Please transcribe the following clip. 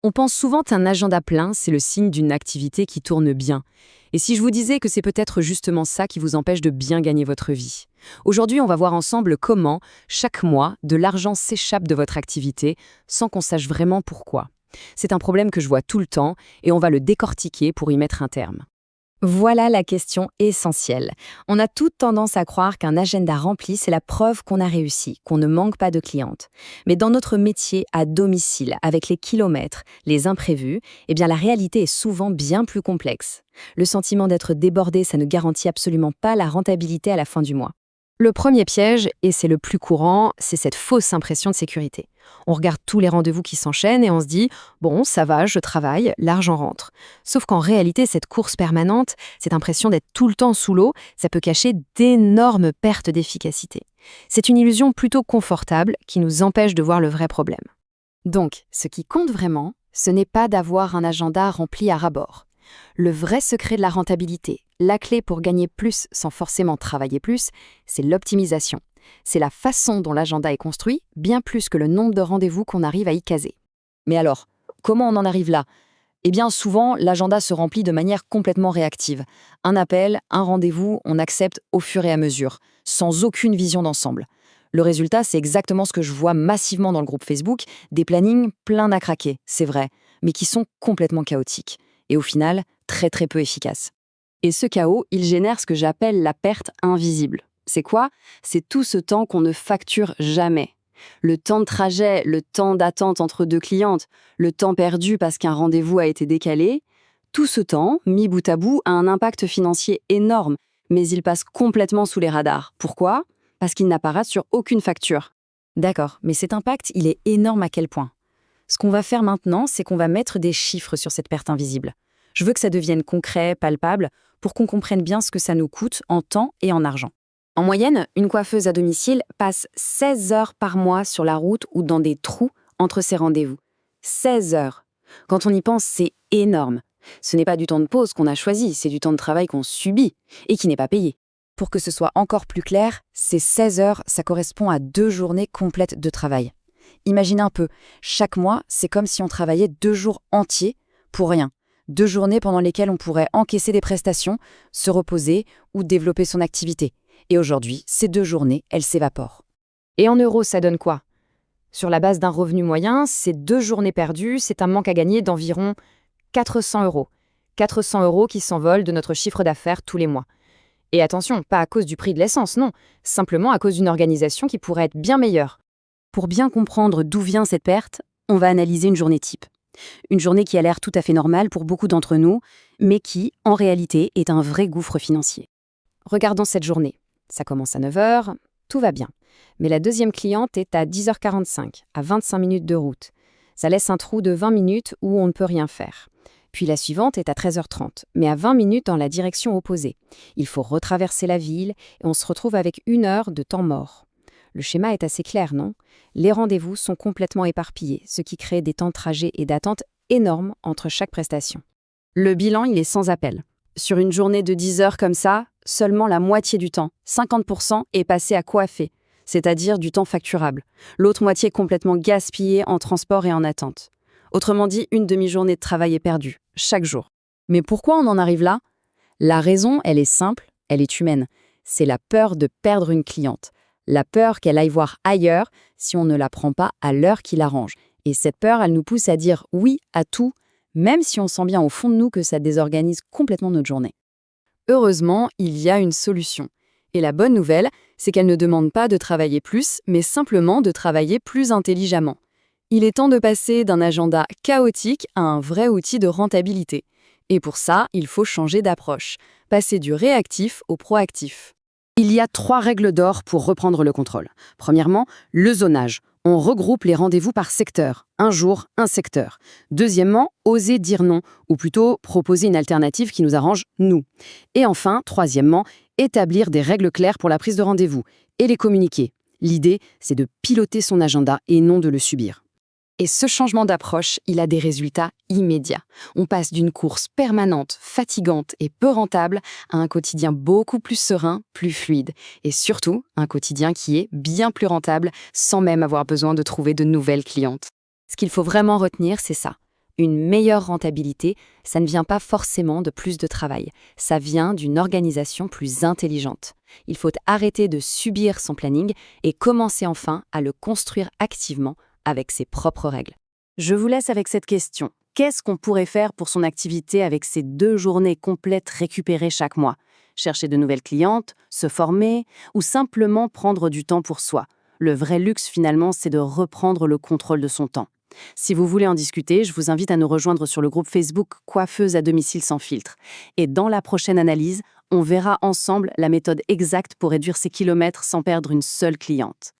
On pense souvent qu'un agenda plein, c'est le signe d'une activité qui tourne bien. Et si je vous disais que c'est peut-être justement ça qui vous empêche de bien gagner votre vie? Aujourd'hui, on va voir ensemble comment, chaque mois, de l'argent s'échappe de votre activité sans qu'on sache vraiment pourquoi. C'est un problème que je vois tout le temps et on va le décortiquer pour y mettre un terme. Voilà la question essentielle. On a toute tendance à croire qu'un agenda rempli, c'est la preuve qu'on a réussi, qu'on ne manque pas de clientes. Mais dans notre métier à domicile, avec les kilomètres, les imprévus, eh bien la réalité est souvent bien plus complexe. Le sentiment d'être débordé, ça ne garantit absolument pas la rentabilité à la fin du mois. Le premier piège, et c'est le plus courant, c'est cette fausse impression de sécurité. On regarde tous les rendez-vous qui s'enchaînent et on se dit « bon, ça va, je travaille, l'argent rentre ». Sauf qu'en réalité, cette course permanente, cette impression d'être tout le temps sous l'eau, ça peut cacher d'énormes pertes d'efficacité. C'est une illusion plutôt confortable qui nous empêche de voir le vrai problème. Donc, ce qui compte vraiment, ce n'est pas d'avoir un agenda rempli à ras-bord. Le vrai secret de la rentabilité, la clé pour gagner plus sans forcément travailler plus, c'est l'optimisation. C'est la façon dont l'agenda est construit, bien plus que le nombre de rendez-vous qu'on arrive à y caser. Mais alors, comment on en arrive là? Eh bien, souvent, l'agenda se remplit de manière complètement réactive. Un appel, un rendez-vous, on accepte au fur et à mesure, sans aucune vision d'ensemble. Le résultat, c'est exactement ce que je vois massivement dans le groupe Facebook, des plannings pleins à craquer, c'est vrai, mais qui sont complètement chaotiques. Et au final, très très peu efficaces. Et ce chaos, il génère ce que j'appelle la perte invisible. C'est quoi? C'est tout ce temps qu'on ne facture jamais. Le temps de trajet, le temps d'attente entre deux clientes, le temps perdu parce qu'un rendez-vous a été décalé, tout ce temps, mis bout à bout, a un impact financier énorme, mais il passe complètement sous les radars. Pourquoi? Parce qu'il n'apparaît sur aucune facture. D'accord, mais cet impact, il est énorme à quel point? Ce qu'on va faire maintenant, c'est qu'on va mettre des chiffres sur cette perte invisible. Je veux que ça devienne concret, palpable, pour qu'on comprenne bien ce que ça nous coûte en temps et en argent. En moyenne, une coiffeuse à domicile passe 16 heures par mois sur la route ou dans des trous entre ses rendez-vous. 16 heures. Quand on y pense, c'est énorme. Ce n'est pas du temps de pause qu'on a choisi, c'est du temps de travail qu'on subit et qui n'est pas payé. Pour que ce soit encore plus clair, ces 16 heures, ça correspond à 2 journées complètes de travail. Imaginez un peu, chaque mois, c'est comme si on travaillait 2 jours entiers pour rien. 2 journées pendant lesquelles on pourrait encaisser des prestations, se reposer ou développer son activité. Et aujourd'hui, ces 2 journées, elles s'évaporent. Et en euros, ça donne quoi? Sur la base d'un revenu moyen, ces 2 journées perdues, c'est un manque à gagner d'environ 400 euros. 400 euros qui s'envolent de notre chiffre d'affaires tous les mois. Et attention, pas à cause du prix de l'essence, non. Simplement à cause d'une organisation qui pourrait être bien meilleure. Pour bien comprendre d'où vient cette perte, on va analyser une journée type. Une journée qui a l'air tout à fait normale pour beaucoup d'entre nous, mais qui, en réalité, est un vrai gouffre financier. Regardons cette journée. Ça commence à 9 heures, tout va bien. Mais la deuxième cliente est à 10h45, à 25 minutes de route. Ça laisse un trou de 20 minutes où on ne peut rien faire. Puis la suivante est à 13h30, mais à 20 minutes dans la direction opposée. Il faut retraverser la ville et on se retrouve avec 1 heure de temps mort. Le schéma est assez clair, non? Les rendez-vous sont complètement éparpillés, ce qui crée des temps de trajet et d'attente énormes entre chaque prestation. Le bilan, il est sans appel. Sur une journée de 10 heures comme ça, seulement la moitié du temps, 50%, est passé à coiffer, c'est-à-dire du temps facturable. L'autre moitié est complètement gaspillée en transport et en attente. Autrement dit, une demi-journée de travail est perdue, chaque jour. Mais pourquoi on en arrive là? La raison, elle est simple, elle est humaine. C'est la peur de perdre une cliente. La peur qu'elle aille voir ailleurs si on ne la prend pas à l'heure qui l'arrange. Et cette peur, elle nous pousse à dire oui à tout, même si on sent bien au fond de nous que ça désorganise complètement notre journée. Heureusement, il y a une solution. Et la bonne nouvelle, c'est qu'elle ne demande pas de travailler plus, mais simplement de travailler plus intelligemment. Il est temps de passer d'un agenda chaotique à un vrai outil de rentabilité. Et pour ça, il faut changer d'approche, passer du réactif au proactif. Il y a 3 règles d'or pour reprendre le contrôle. Premièrement, le zonage. On regroupe les rendez-vous par secteur. Un jour, un secteur. Deuxièmement, oser dire non, ou plutôt proposer une alternative qui nous arrange, nous. Et enfin, troisièmement, établir des règles claires pour la prise de rendez-vous et les communiquer. L'idée, c'est de piloter son agenda et non de le subir. Et ce changement d'approche, il a des résultats immédiats. On passe d'une course permanente, fatigante et peu rentable à un quotidien beaucoup plus serein, plus fluide. Et surtout, un quotidien qui est bien plus rentable sans même avoir besoin de trouver de nouvelles clientes. Ce qu'il faut vraiment retenir, c'est ça. Une meilleure rentabilité, ça ne vient pas forcément de plus de travail, ça vient d'une organisation plus intelligente. Il faut arrêter de subir son planning et commencer enfin à le construire activement avec ses propres règles. Je vous laisse avec cette question. Qu'est-ce qu'on pourrait faire pour son activité avec ces 2 journées complètes récupérées chaque mois? Chercher de nouvelles clientes, se former ou simplement prendre du temps pour soi? Le vrai luxe finalement, c'est de reprendre le contrôle de son temps. Si vous voulez en discuter, je vous invite à nous rejoindre sur le groupe Facebook Coiffeuse à domicile sans filtre. Et dans la prochaine analyse, on verra ensemble la méthode exacte pour réduire ses kilomètres sans perdre une seule cliente.